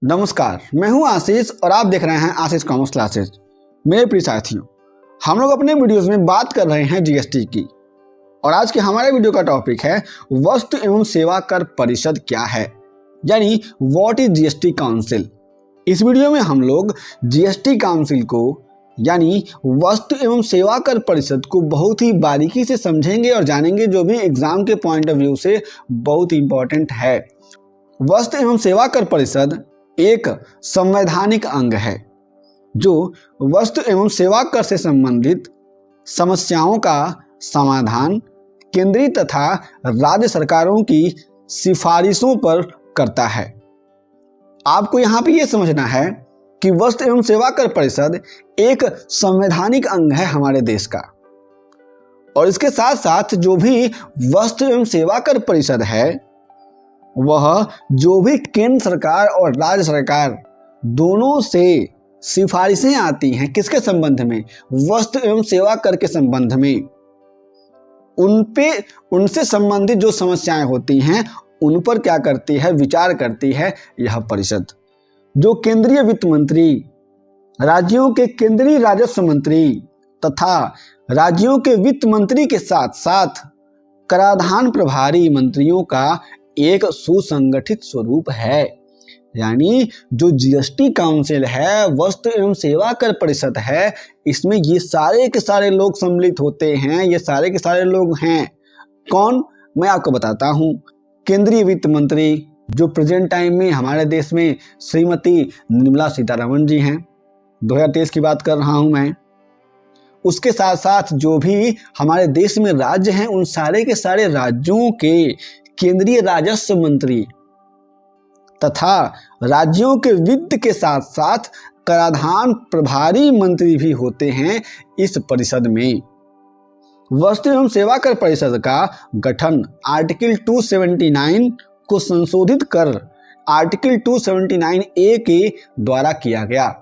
नमस्कार, मैं हूं आशीष और आप देख रहे हैं आशीष कॉमर्स क्लासेज। मेरे प्रिय साथियों, हम लोग अपने वीडियोस में बात कर रहे हैं जीएसटी की और आज के हमारे वीडियो का टॉपिक है वस्तु एवं सेवा कर परिषद क्या है, यानी व्हाट इज जीएसटी काउंसिल। इस वीडियो में हम लोग जीएसटी काउंसिल को यानी वस्तु एवं सेवा कर परिषद को बहुत ही बारीकी से समझेंगे और जानेंगे, जो भी एग्जाम के पॉइंट ऑफ व्यू से बहुत इंपॉर्टेंट है। वस्तु एवं सेवा कर परिषद एक संवैधानिक अंग है जो वस्तु एवं सेवा कर से संबंधित समस्याओं का समाधान केंद्रीय तथा राज्य सरकारों की सिफारिशों पर करता है। आपको यहाँ पे ये समझना है कि वस्तु एवं सेवा कर परिषद एक संवैधानिक अंग है हमारे देश का, और इसके साथ साथ जो भी वस्तु एवं सेवा कर परिषद है वह जो भी केंद्र सरकार और राज्य सरकार दोनों से सिफारिशें आती हैं किसके संबंध में, वस्तु एवं सेवा कर के संबंध में, उनसे संबंधित जो समस्याएं होती हैं उन पर क्या करती है, विचार करती है यह परिषद। जो केंद्रीय वित्त मंत्री, राज्यों के केंद्रीय राजस्व मंत्री तथा राज्यों के वित्त मंत्री के साथ साथ कराधान प्रभारी मंत्रियों का एक सुसंगठित स्वरूप है। यानी जो जीएसटी काउंसिल है, वस्तु एवं सेवा कर परिषद है, इसमें ये सारे के सारे लोग सम्मिलित होते हैं। ये सारे के सारे लोग हैं कौन, मैं आपको बताता हूँ। केंद्रीय वित्त मंत्री जो प्रेजेंट टाइम में हमारे देश में श्रीमती निर्मला सीतारमण जी हैं, 2023 की बात कर रहा हूँ मैं। उसके साथ साथ जो भी हमारे देश में राज्य हैं उन सारे के सारे राज्यों के केंद्रीय राजस्व मंत्री तथा राज्यों के वित्त के साथ साथ कराधान प्रभारी मंत्री भी होते हैं इस परिषद में। वस्तु एवं सेवा कर परिषद का गठन आर्टिकल 279 को संशोधित कर आर्टिकल 279 ए के द्वारा किया गया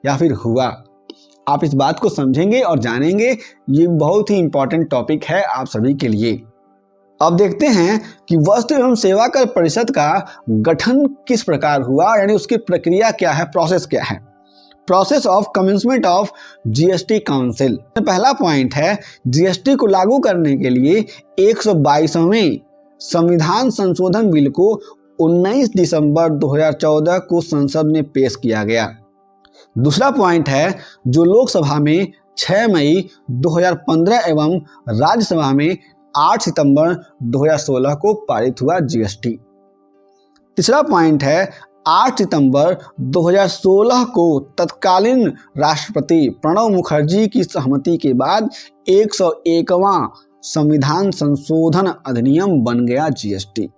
या फिर हुआ। आप इस बात को समझेंगे और जानेंगे, ये बहुत ही इंपॉर्टेंट टॉपिक है आप सभी के लिए। अब देखते हैं कि वस्तु एवं सेवा कर परिषद का गठन किस प्रकार हुआ, यानी उसकी प्रक्रिया क्या है, प्रोसेस क्या है। Process of commencement of GST council. पहला पॉइंट है, जीएसटी को लागू करने के लिए 122वें संविधान संशोधन बिल को 19 दिसंबर 2014 को संसद में पेश किया गया। दूसरा पॉइंट है, जो लोकसभा में 6 मई 2015 एवं राज्यसभा में 8 सितंबर 2016 को पारित हुआ जीएसटी। तीसरा पॉइंट है, 8 सितंबर 2016 को तत्कालीन राष्ट्रपति प्रणब मुखर्जी की सहमति के बाद 101वां संविधान संशोधन अधिनियम बन गया जीएसटी।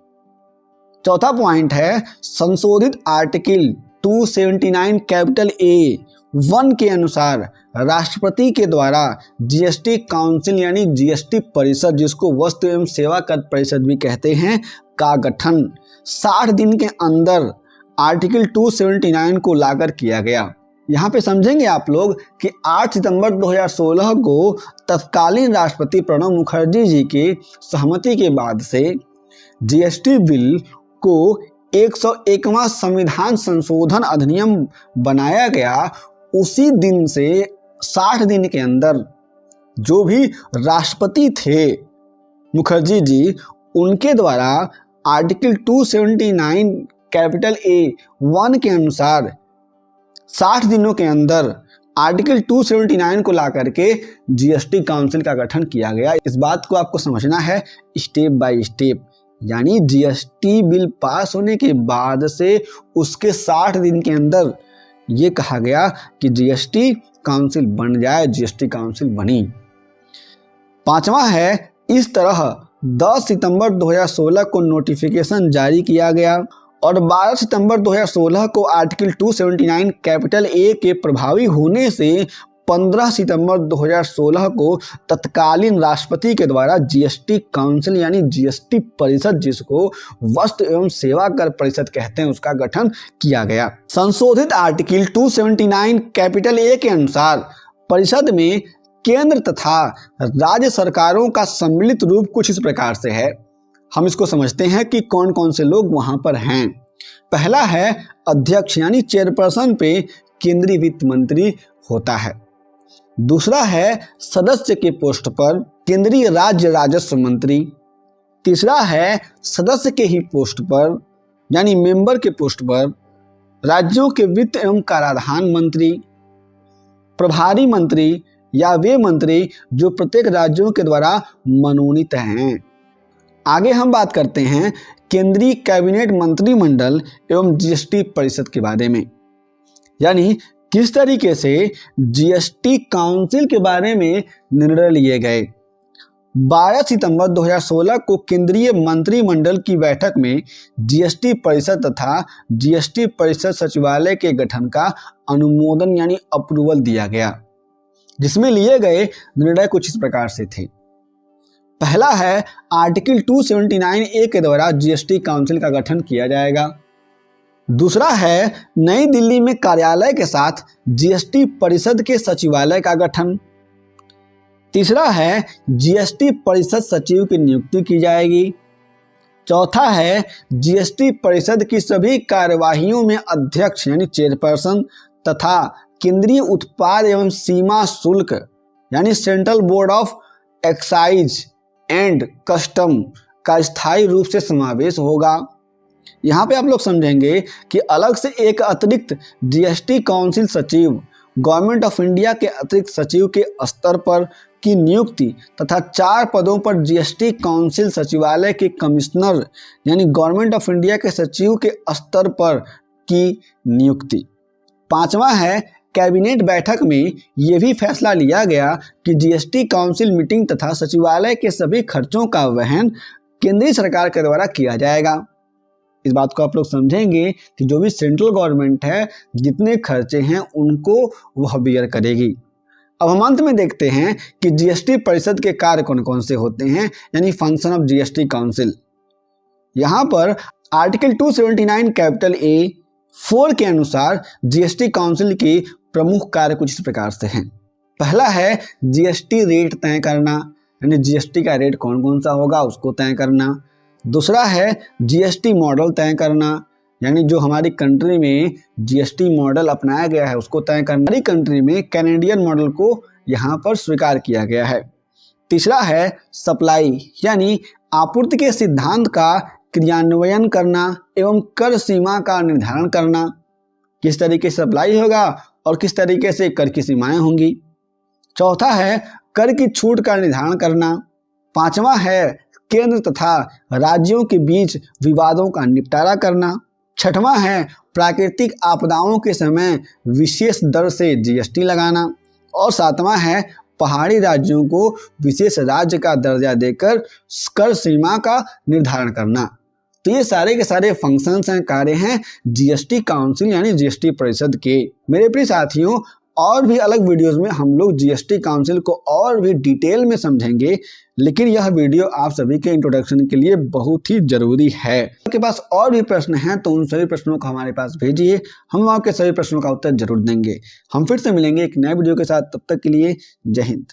चौथा पॉइंट है, संशोधित आर्टिकल 279 कैपिटल A(1) के अनुसार राष्ट्रपति के द्वारा जीएसटी काउंसिल यानी जीएसटी परिषद, जिसको वस्तु एवं सेवा कर परिषद भी कहते हैं, का गठन 60 दिन के अंदर आर्टिकल 279 को लाकर किया गया। यहाँ पे समझेंगे आप लोग कि 8 सितंबर 2016 को तत्कालीन राष्ट्रपति प्रणब मुखर्जी जी के सहमति के बाद से जीएसटी बिल को 101वां संविधान संशोधन अधिनियम बनाया गया। उसी दिन से 60 दिन के अंदर जो भी राष्ट्रपति थे मुखर्जी जी, उनके द्वारा आर्टिकल 279 कैपिटल A(1) के अनुसार 60 दिनों के अंदर आर्टिकल 279 को ला करके जीएसटी काउंसिल का गठन किया गया। इस बात को आपको समझना है स्टेप बाय स्टेप, यानी जीएसटी बिल पास होने के बाद से उसके 60 दिन के अंदर ये कहा गया कि जीएसटी काउंसिल बन जाए, जीएसटी काउंसिल बनी। पांचवा है, इस तरह 10 सितंबर 2016 को नोटिफिकेशन जारी किया गया और 12 सितंबर 2016 को आर्टिकल 279 कैपिटल A के प्रभावी होने से 15 सितंबर 2016 को तत्कालीन राष्ट्रपति के द्वारा जीएसटी काउंसिल यानी जीएसटी परिषद, जिसको वस्तु एवं सेवा कर परिषद कहते हैं, उसका गठन किया गया। संशोधित आर्टिकल 279 कैपिटल A के अनुसार परिषद में केंद्र तथा राज्य सरकारों का सम्मिलित रूप कुछ इस प्रकार से है। हम इसको समझते हैं कि कौन कौन से लोग वहां पर हैं। पहला है अध्यक्ष यानी चेयरपर्सन पे केंद्रीय वित्त मंत्री होता है। दूसरा है सदस्य के पोस्ट पर केंद्रीय राज्य राजस्व मंत्री। तीसरा है सदस्य के ही पोस्ट पर यानी मेंबर के पोस्ट पर राज्यों के वित्त एवं कराधान मंत्री। प्रभारी मंत्री या वे मंत्री जो प्रत्येक राज्यों के द्वारा मनोनीत हैं। आगे हम बात करते हैं केंद्रीय कैबिनेट मंत्रिमंडल एवं जीएसटी परिषद के बारे में, यानी किस तरीके से जीएसटी काउंसिल के बारे में निर्णय लिए गए। 12 सितंबर 2016 को केंद्रीय मंत्रिमंडल की बैठक में जीएसटी परिषद तथा जीएसटी परिषद सचिवालय के गठन का अनुमोदन यानी अप्रूवल दिया गया, जिसमें लिए गए निर्णय कुछ इस प्रकार से थे। पहला है आर्टिकल 279A के द्वारा जीएसटी काउंसिल का गठन किया जाएगा। दूसरा है नई दिल्ली में कार्यालय के साथ जीएसटी परिषद के सचिवालय का गठन। तीसरा है जीएसटी परिषद सचिव की नियुक्ति की जाएगी। चौथा है जीएसटी परिषद की सभी कार्यवाहियों में अध्यक्ष यानी चेयरपर्सन तथा केंद्रीय उत्पाद एवं सीमा शुल्क यानी central board of excise and custom का स्थायी रूप से समावेश होगा। यहाँ पे आप लोग समझेंगे कि अलग से एक अतिरिक्त जीएसटी काउंसिल सचिव गवर्नमेंट ऑफ इंडिया के अतिरिक्त सचिव के स्तर पर की नियुक्ति तथा 4 पदों पर जीएसटी काउंसिल सचिवालय के कमिश्नर यानी गवर्नमेंट ऑफ इंडिया के सचिव के स्तर पर की नियुक्ति। पांचवा है कैबिनेट बैठक में यह भी फैसला लिया गया कि जीएसटी काउंसिल मीटिंग तथा सचिवालय के सभी खर्चों का वहन केंद्रीय सरकार के द्वारा किया जाएगा। इस बात को आप लोग समझेंगे कि जो भी सेंट्रल गवर्नमेंट है जितने खर्चे हैं उनको वह बियर करेगी। अब हम अंत में देखते हैं कि जीएसटी परिषद के कार्य कौन कौन से होते हैं यानी फंक्शन ऑफ जीएसटी काउंसिल। यहाँ पर आर्टिकल 279 कैपिटल A 4 के अनुसार जीएसटी काउंसिल की प्रमुख कार्य कुछ इस प्रकार से हैं। पहला है जीएसटी रेट तय करना यानी जीएसटी का रेट कौन कौन सा होगा उसको तय करना। दूसरा है जीएसटी मॉडल तय करना यानी जो हमारी कंट्री में जीएसटी मॉडल अपनाया गया है उसको तय करना। हमारी कंट्री में कैनेडियन मॉडल को यहाँ पर स्वीकार किया गया है। तीसरा है सप्लाई यानी आपूर्ति के सिद्धांत का क्रियान्वयन करना एवं कर सीमा का निर्धारण करना, किस तरीके से सप्लाई होगा और किस तरीके से कर की सीमाएं होंगी। चौथा है कर की छूट का निर्धारण करना। पांचवा है केंद्र तथा राज्यों के बीच विवादों का निपटारा करना। छठवां है प्राकृतिक आपदाओं के समय विशेष दर से जीएसटी लगाना। और सातवां है पहाड़ी राज्यों को विशेष राज्य का दर्जा देकर कर सीमा का निर्धारण करना। तो ये सारे के सारे फंक्शंस हैं, कार्य हैं जीएसटी काउंसिल यानी जीएसटी परिषद के। मेरे प्रिय साथियों, और भी अलग वीडियोस में हम लोग जीएसटी काउंसिल को और भी डिटेल में समझेंगे, लेकिन यह वीडियो आप सभी के इंट्रोडक्शन के लिए बहुत ही जरूरी है। आपके पास और भी प्रश्न हैं तो उन सभी प्रश्नों को हमारे पास भेजिए, हम आपके सभी प्रश्नों का उत्तर जरूर देंगे। हम फिर से मिलेंगे एक नए वीडियो के साथ, तब तक के लिए जय हिंद।